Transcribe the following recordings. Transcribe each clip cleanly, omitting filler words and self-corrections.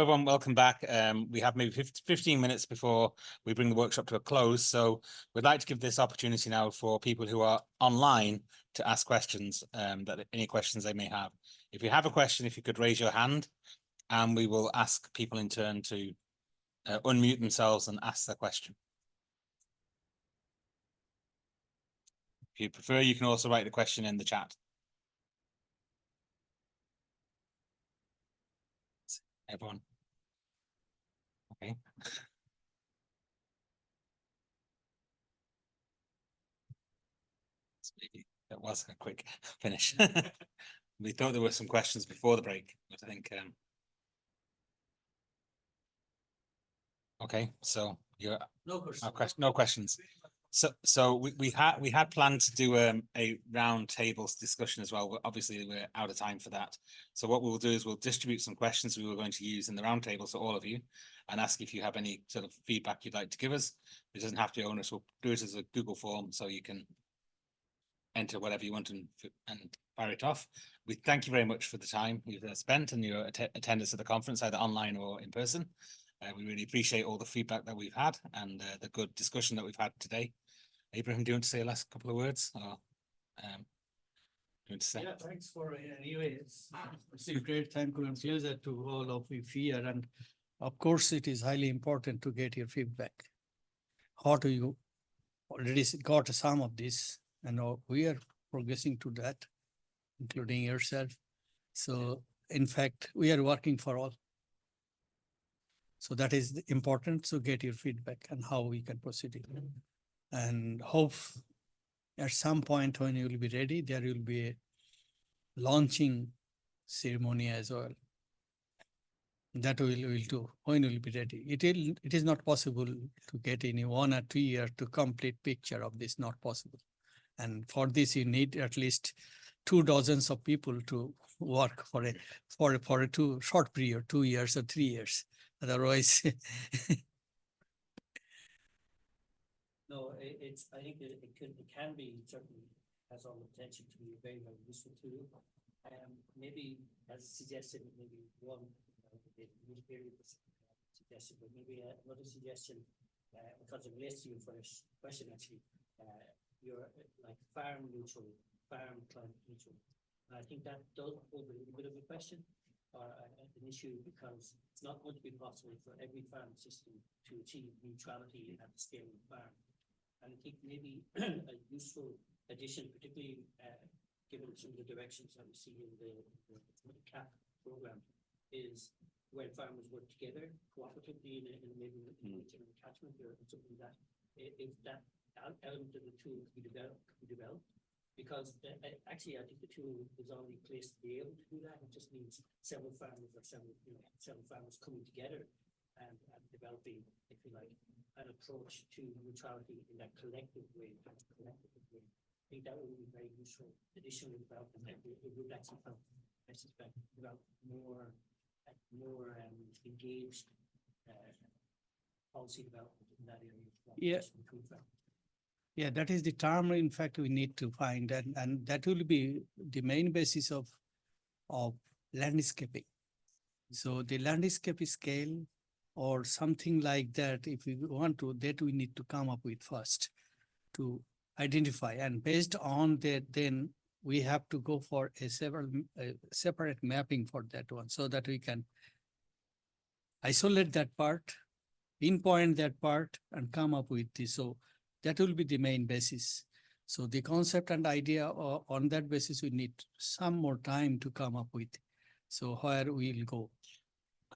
Everyone, welcome back. We have maybe 15 minutes before we bring the workshop to a close. So we'd like to give this opportunity now for people who are online to ask questions, that any questions they may have. If you have a question, if you could raise your hand, and we will ask people in turn to unmute themselves and ask their question. If you prefer, you can also write the question in the chat. Everyone. Okay. That was a quick finish. We thought there were some questions before the break, but I think okay, so you're no questions. So we had planned to do a round tables discussion as well, but obviously we're out of time for that. So what we'll do is we'll distribute some questions we were going to use in the round table to all of you and ask if you have any sort of feedback you'd like to give us. It doesn't have to be onerous. We'll do it as a Google form so you can enter whatever you want and fire it off. We thank you very much for the time you've spent and your attendance at the conference, either online or in person. We really appreciate all the feedback that we've had and the good discussion that we've had today. Abraham, do you want to say a last couple of words? Or, do you want to say? Yeah, thanks for anyway. It's a great thank you and pleasure to all of you here. And of course, it is highly important to get your feedback. How do you already got some of this? And we are progressing to that, including yourself. So in fact, we are working for all. So that is important. So get your feedback and how we can proceed it. And hope at some point when you will be ready, there will be a launching ceremony as well. That we'll do when we'll be ready. It is not possible to get any 1 or 2 years to complete picture of this, not possible. And for this, you need at least 2 dozens of people to work for a too short period, 2 years or 3 years. Otherwise, no, I think it can be certainly has all the potential to be a very, very useful tool. Maybe as suggested, maybe one suggestion, but maybe another suggestion because it relates to your first question actually. You're like farm neutral, farm climate neutral. And I think that does pose a little bit of a question or an issue because it's not going to be possible for every farm system to achieve neutrality at the scale of the farm. And I think maybe a useful addition, particularly given some of the directions that we see in the CAP program, is when farmers work together cooperatively in maybe an attachment or something like that. If that element of the tool could be developed, because actually I think the tool is already placed to be able to do that. It just needs several farmers or several farmers coming together and developing, if you like, an approach to neutrality in that collective way. I think that would be very useful. Additionally, development, it would actually help, I suspect, develop more engaged policy development in that area. Yeah. Yeah, that is the term, in fact, we need to find, and that will be the main basis of landscaping. So the landscape scale or something like that, if we want to, that we need to come up with first to identify. And based on that, then we have to go for a separate mapping for that one so that we can isolate that part, pinpoint that part, and come up with this. So that will be the main basis. So the concept and idea on that basis, we need some more time to come up with. So where we'll go.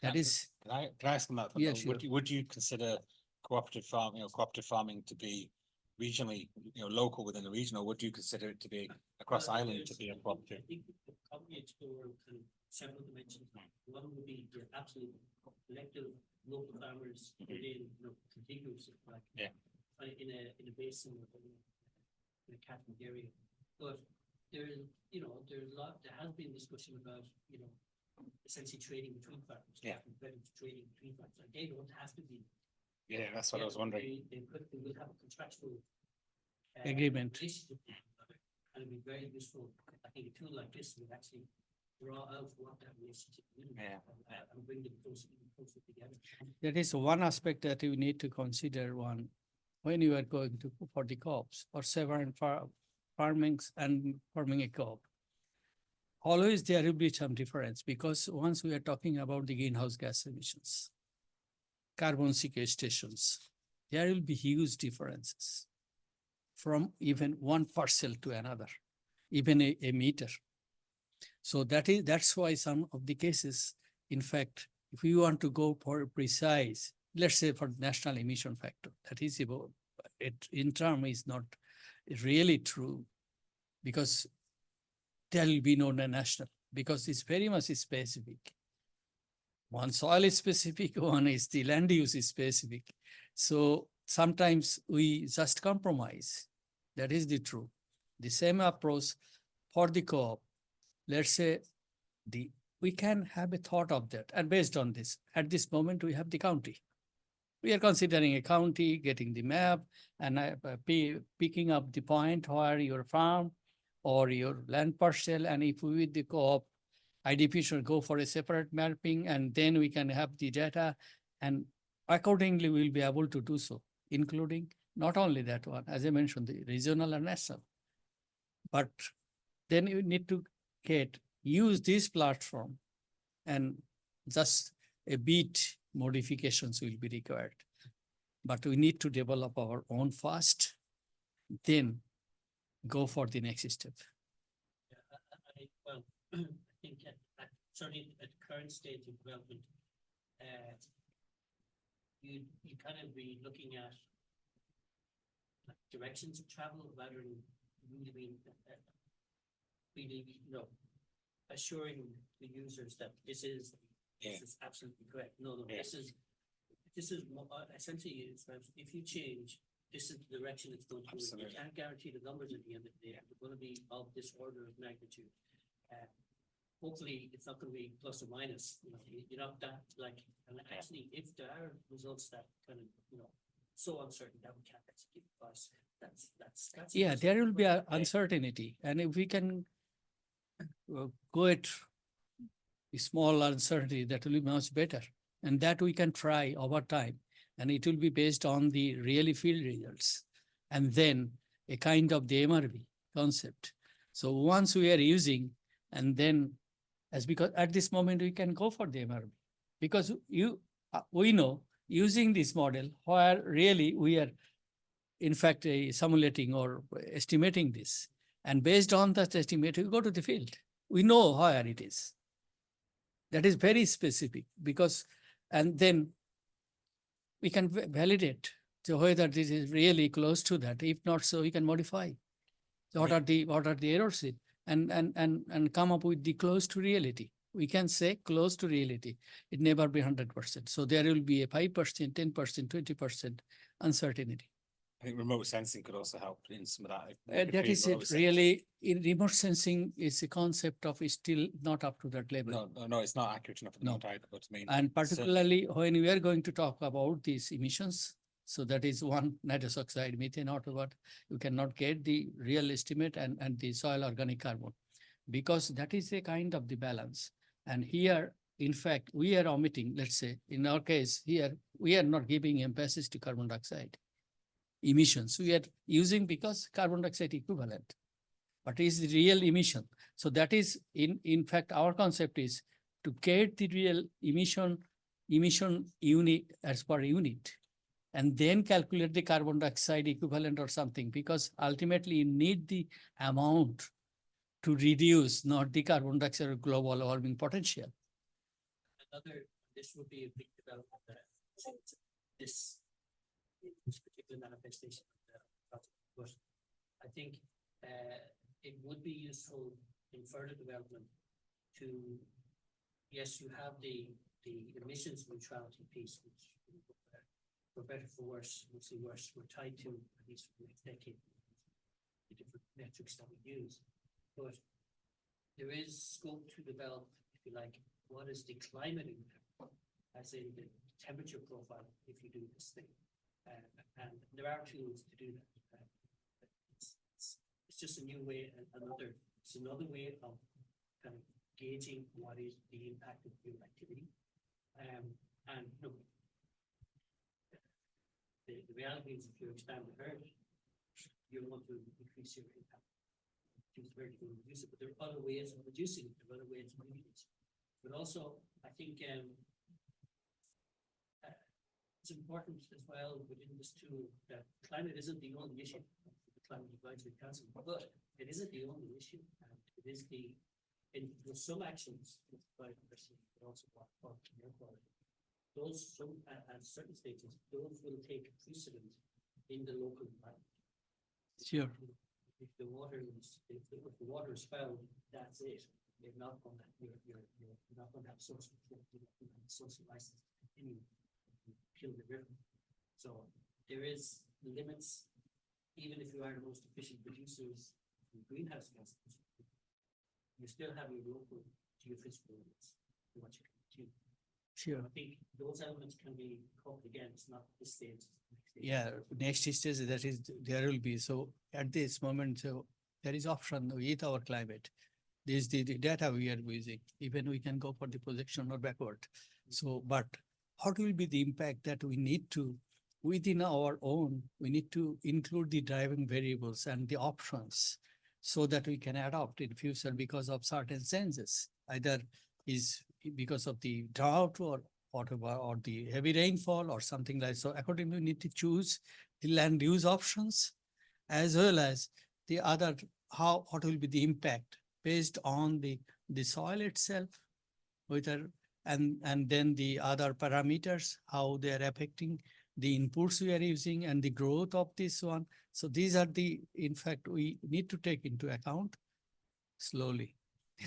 That is. Can I ask them that? Yeah, sure. Would you consider cooperative farming to be regionally, local within the region, or would you consider it to be across Ireland to be a cooperative? I think we could probably explore kind of several dimensions. One would be the absolute collective local farmers within contiguous, like in a basin or in a catchment area. But there is, there's a lot. There has been discussion about essentially trading between farmers. Yeah. Trading between farmers. And they don't have to be. Yeah, that's what I was wondering. They will have a contractual agreement. And it'd be very useful. I think a tool like this would actually draw out what that relationship is. Yeah. And bring them closer together. That is one aspect that you need to consider when you are going to for the co-ops or several farmings and forming a co-op. Always there will be some difference because once we are talking about the greenhouse gas emissions, carbon sequestrations, there will be huge differences from even one parcel to another, even a meter. So that's why some of the cases, in fact, if you want to go for precise, let's say for national emission factor, that is about it in term is not really true because there will be no national because it's very much specific. One soil is specific, one is the land use is specific. So sometimes we just compromise. That is the truth. The same approach for the co-op. Let's say we can have a thought of that. And based on this, at this moment, we have the county. We are considering a county, getting the map, and picking up the point where your farm or your land parcel. And if we with the co-op, IDP should go for a separate mapping, and then we can have the data, and accordingly we'll be able to do so, including not only that one, as I mentioned, the regional and national. But then you need to use this platform, and just a bit modifications will be required. But we need to develop our own first, then go for the next step. Well, I think certainly at current stage of development, you kind of be looking at directions of travel rather than really being assuring the users that this is absolutely correct. No, this is essentially if you change, this is the direction it's going to. You can't guarantee the numbers at the end of the day. They're going to be of this order of magnitude. Hopefully, it's not going to be plus or minus. You're not that and actually, if there are results that kind of so uncertain that we can't execute us, that's yeah, there will be an uncertainty, and if we can go at a small uncertainty, that will be much better, and that we can try over time, and it will be based on the really field results, and then a kind of the MRV concept. So once we are using, and then because at this moment we can go for the MRV, because we know using this model where really we are in fact simulating or estimating this, and based on that estimate we go to the field. We know where it is. That is very specific and then we can validate whether this is really close to that. If not, so we can modify. So what are the errors and come up with the close to reality. We can say close to reality. It never be 100%. So there will be a 5%, 10%, 20% uncertainty. I think remote sensing could also help in some of that. That is it. Really, in remote sensing is a concept of is still not up to that level. No, it's not accurate enough. No. But I mean, and particularly when we are going to talk about these emissions, so that is one nitrous oxide, methane, or what, you cannot get the real estimate and the soil organic carbon, because that is a kind of the balance. And here, in fact, we are omitting, let's say, in our case here, we are not giving emphasis to carbon dioxide emissions. We are using because carbon dioxide equivalent, but is the real emission. So that is, in fact, our concept is to get the real emission unit as per unit, and then calculate the carbon dioxide equivalent or something, because ultimately you need the amount to reduce, not the carbon dioxide or global warming potential. This would be a big development this particular manifestation of the project. But I think it would be useful in further development to, yes, you have the emissions neutrality piece, which for better for worse, we'll see worse, we're tied to, at least for the next decade, the different metrics that we use. But there is scope to develop, if you like, what is the climate impact, as in the temperature profile, if you do this thing. And there are tools to do that. It's just a new way, another way of kind of gauging what is the impact of your activity. And look, the reality is if you expand the herd, you want to increase your impact. Reduce it, but there are other ways of reducing it, there are other ways of reducing it. But also, I think it's important as well within this too that climate isn't the only issue. The Climate Advisory Council, but it isn't the only issue. And it is with some actions, with biodiversity, but also for air quality. Those at certain stages, those will take precedent in the local environment. Sure. If the water is foul, that's it. You're not going to you're not going to have social license to continue to kill the river. So there is limits, even if you are the most efficient producers in greenhouse gases, you still have your local geophysical limits to what you can achieve. Sure. I think those elements can be coupled again. It's not this stage. Yeah, next stage that is there will be. So at this moment, so there is option with our climate. This is the data we are using. Even we can go for the projection or backward. So, but what will be the impact that we need to within our own? We need to include the driving variables and the options so that we can adopt in future because of certain changes. Either is because of the drought or whatever, or the heavy rainfall or something like so. Accordingly, we need to choose the land use options as well as the other, what will be the impact based on the soil itself, whether and then the other parameters, how they are affecting the inputs we are using and the growth of this one. So these are in fact, we need to take into account slowly.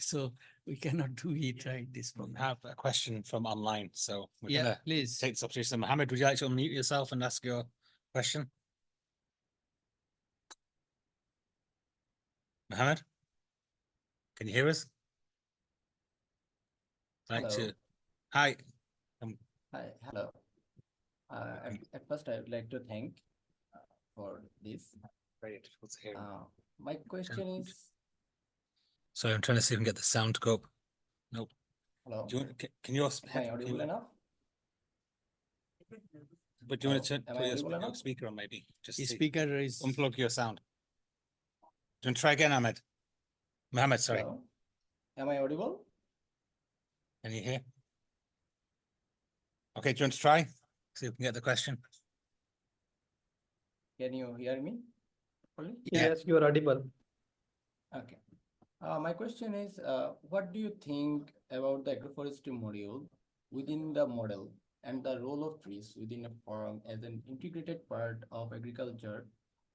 So we cannot do it right this We moment. have a question from online, so we're Yeah, gonna please. take this opportunity. So Mohammed, would you like to unmute yourself and ask your question? Mohammed, can you hear us? Like Hello. to, hi. Hi, hello. At first, I would like to thank for this. Very difficult to hear. My question is, Sorry, I'm trying to see if we can get the sound to go up. Nope. hello, Do you want, can you also, am I audible enough? but do you want to Hello, am I put audible your enough? speaker on maybe? Just The see. speaker is, Unplug your sound. Do you want to try again, Ahmed? Mohammed, sorry. Hello? Am I audible? Can you hear? Okay, do you want to try? See if we can get the question. Can you hear me? properly? Yeah. Yes, you are audible. Okay. My question is, what do you think about the agroforestry module within the model and the role of trees within a farm as an integrated part of agriculture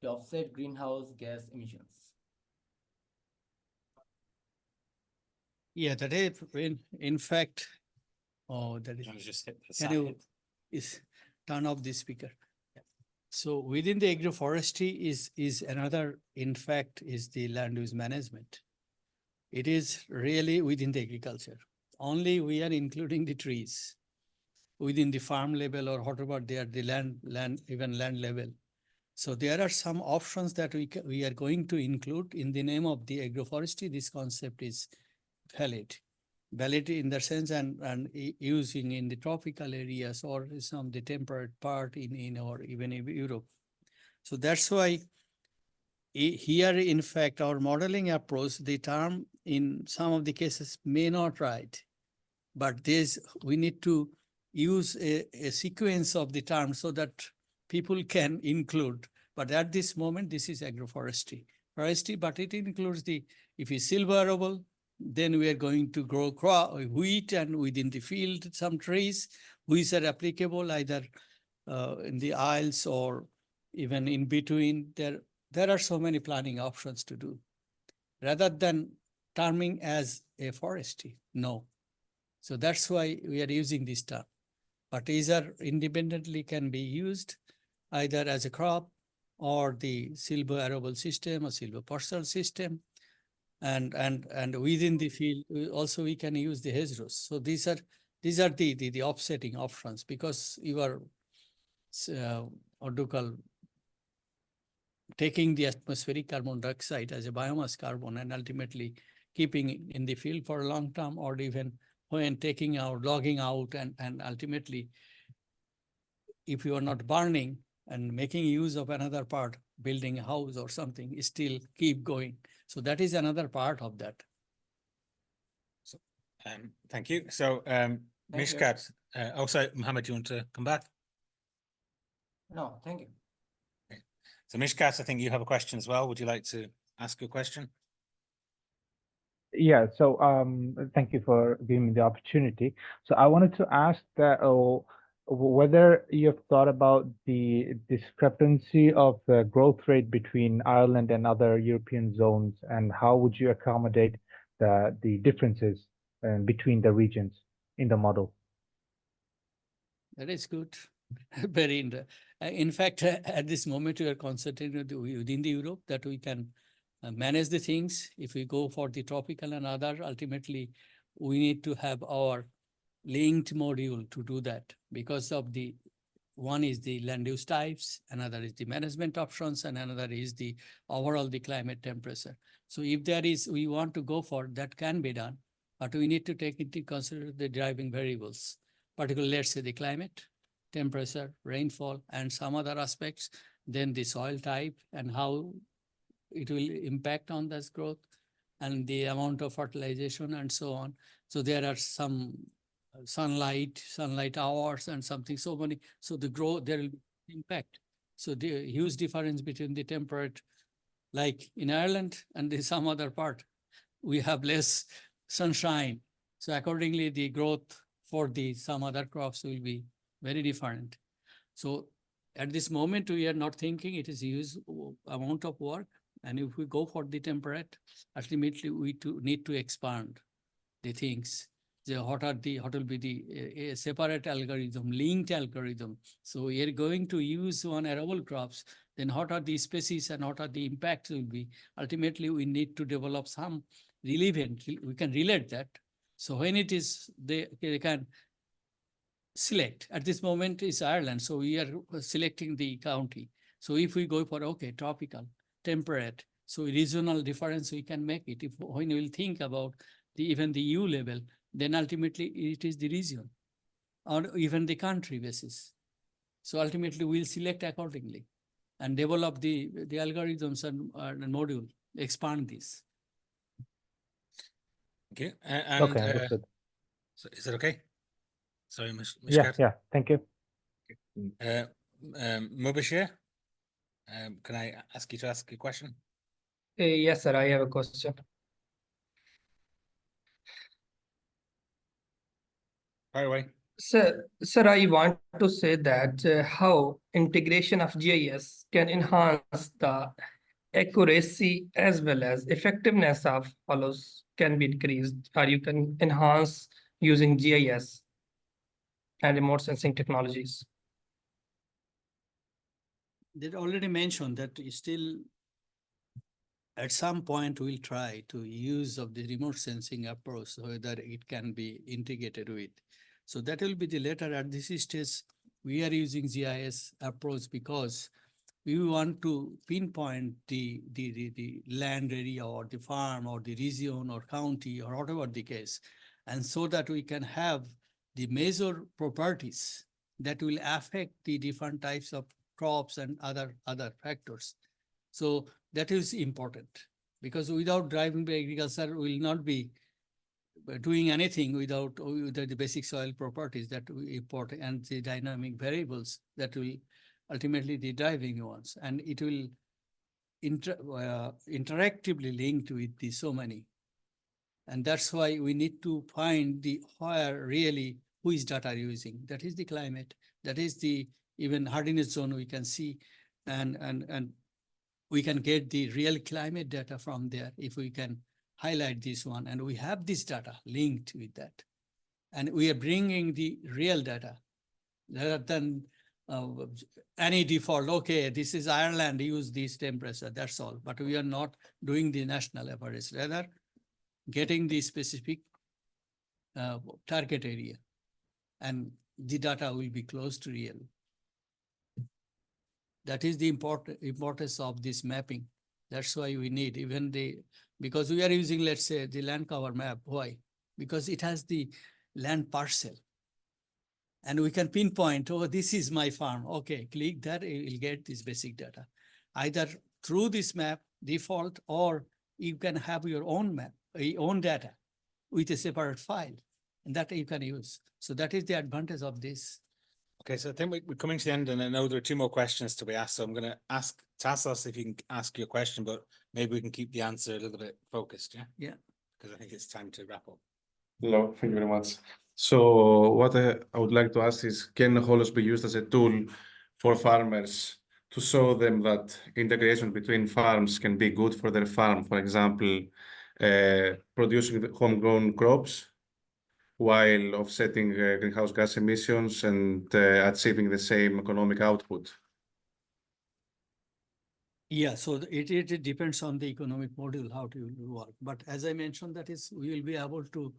to offset greenhouse gas emissions? yeah, that is in fact, oh, that Do is, you want to just hit the can sound? you turn off the speaker? So within the agroforestry is another, in fact, is the land use management. It is really within the agriculture. Only we are including the trees within the farm level or whatever they are, the even land level. So there are some options that we are going to include in the name of the agroforestry. This concept is valid. Valid in the sense and using in the tropical areas or some of the temperate part in or even in Europe. So that's why here, in fact, our modeling approach, the term in some of the cases may not right, but we need to use a sequence of the terms so that people can include. But at this moment, this is agroforestry. Forestry, but it includes if it's silverable, then we are going to grow wheat and within the field, some trees, which are applicable either in the aisles or even in between. There are so many planning options to do rather than terming as a forestry. No. So that's why we are using this term. But either independently can be used either as a crop or the silver arable system or silver parcel system. And within the field, also we can use the hedgerows. So these are the offsetting options because you are what do you call, taking the atmospheric carbon dioxide as a biomass carbon and ultimately keeping in the field for a long term, or even when taking out, logging out, and ultimately, if you are not burning and making use of another part, building a house or something, still keep going. So that is another part of that. Thank you. So, Thank you. Mishkat, sorry, Mohammed, do you want to come back? No, thank you. So Mishkat, I think you have a question as well. Would you like to ask a question? Yeah, so thank you for giving me the opportunity. So I wanted to ask that whether you've thought about the discrepancy of the growth rate between Ireland and other European zones, and how would you accommodate the differences between the regions in the model? That is good. Very in fact, at this moment, we are concentrating within the Europe that we can manage the things. If we go for the tropical and other, ultimately, we need to have our linked module to do that, because of the one is the land use types, another is the management options, and another is the overall the climate temperature. So if there is, we want to go for that, can be done, but we need to take into consider the driving variables, particularly let's say the climate, temperature, rainfall, and some other aspects, then the soil type and how it will impact on this growth, and the amount of fertilization and so on. So there are some sunlight hours and something, so many. So the growth, there will be impact. So the huge difference between the temperate, like in Ireland and the some other part, we have less sunshine. So accordingly, the growth for the some other crops will be very different. So at this moment, we are not thinking it is huge amount of work. And if we go for the temperate, ultimately we need to expand the things. What will be the separate algorithm, linked algorithm. So we are going to use one arable crops, then what are the species and what are the impacts will be. Ultimately, we need to develop some relevant, we can relate that. So when it is, they can select. At this moment is Ireland, so we are selecting the county. So if we go for, okay, tropical, temperate, so regional difference, we can make it. If when we will think about even the EU level, then ultimately it is the region or even the country basis. So ultimately we'll select accordingly and develop the algorithms and module, expand this. Okay. Okay, understood. So is it okay? Sorry, Yeah, Mishkat. yeah, thank you. Mubashir, can I ask you to ask a question? Yes, sir, I have a question. Fire away. Sir, I want to say that how integration of GIS can enhance the accuracy as well as effectiveness of HOLOS can be increased, or you can enhance using GIS and remote sensing technologies. They already mentioned that still at some point we'll try to use of the remote sensing approach, so that it can be integrated with. So that will be the later. At this stage, we are using GIS approach because we want to pinpoint the land area or the farm or the region or county or whatever the case. And so that we can have the major properties that will affect the different types of crops and other factors. So that is important, because without driving by agriculture, we will not be doing anything without the basic soil properties that we import and the dynamic variables that will ultimately the driving ones. And it will interactively linked with the so many. And that's why we need to find the where really who is data using. That is the climate. That is the even hardiness zone we can see, and we can get the real climate data from there if we can highlight this one. And we have this data linked with that. And we are bringing the real data rather than any default, okay, this is Ireland, use this temperature, that's all. But we are not doing the national average, rather getting the specific target area, and the data will be close to real. That is the importance of this mapping, That's why we need even because we are using, let's say, the land cover map. Why? Because it has the land parcel. And we can pinpoint, oh, this is my farm. Okay, click that, you will get this basic data. Either through this map default, or you can have your own map, your own data with a separate file, and that you can use. So that is the advantage of this. Okay, so I think we're coming to the end, and I know there are two more questions to be asked. So I'm going to ask Tassos if you can ask your question, but maybe we can keep the answer a little bit focused. Yeah. Yeah. Because I think it's time to wrap up. Hello, thank you very much. So what I would like to ask is, can HOLOS be used as a tool for farmers to show them that integration between farms can be good for their farm? For example, producing the homegrown crops while offsetting greenhouse gas emissions and achieving the same economic output. Yeah, so it depends on the economic model, how to work. But as I mentioned, that is, we will be able to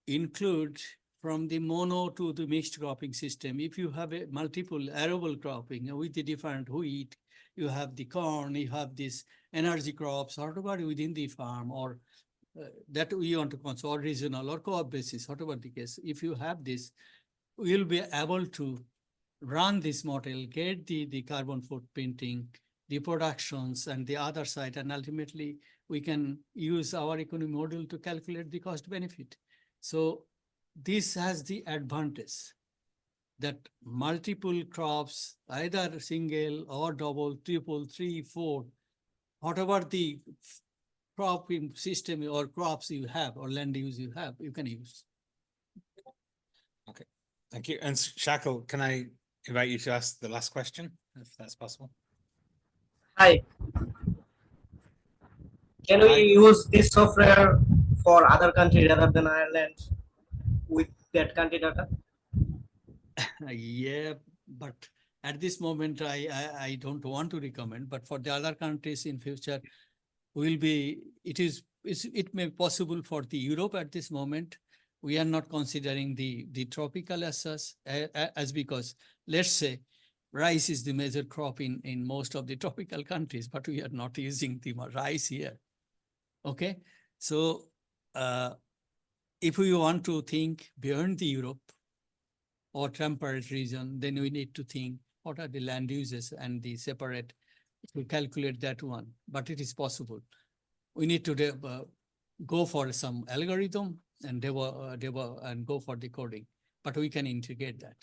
include from the mono to the mixed cropping system. If you have a multiple arable cropping with the different wheat, you have the corn, you have this energy crops, whatever within the farm, or that we want to consider, or regional or co-op basis, whatever the case. If you have this, we'll be able to run this model, get the carbon footprinting, the productions, and the other side, and ultimately we can use our economic model to calculate the cost benefit. So this has the advantage that multiple crops, either single or double, triple, 3, 4, whatever the cropping system or crops you have or land use you have, you can use. Okay, thank you. And Shakil, can I invite you to ask the last question, if that's possible? Hi. Can Hi. we use this software for other country rather than Ireland with that country data? Yeah, but at this moment, I don't want to recommend, but for the other countries in future, it may be possible for the Europe at this moment. We are not considering the tropical as such, as because let's say rice is the major crop in most of the tropical countries, but we are not using the rice here. Okay, so if we want to think beyond the Europe or temperate region, then we need to think what are the land uses and the separate to calculate that one. But it is possible. We need to go for some algorithm and and go for the coding, but we can integrate that.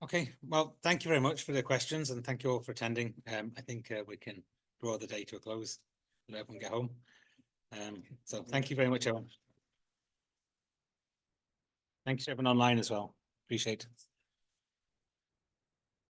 Okay, well, thank you very much for the questions, and thank you all for attending. I think we can draw the day to a close, let everyone get home. So thank you very much, everyone. Thanks to everyone online as well. Appreciate it.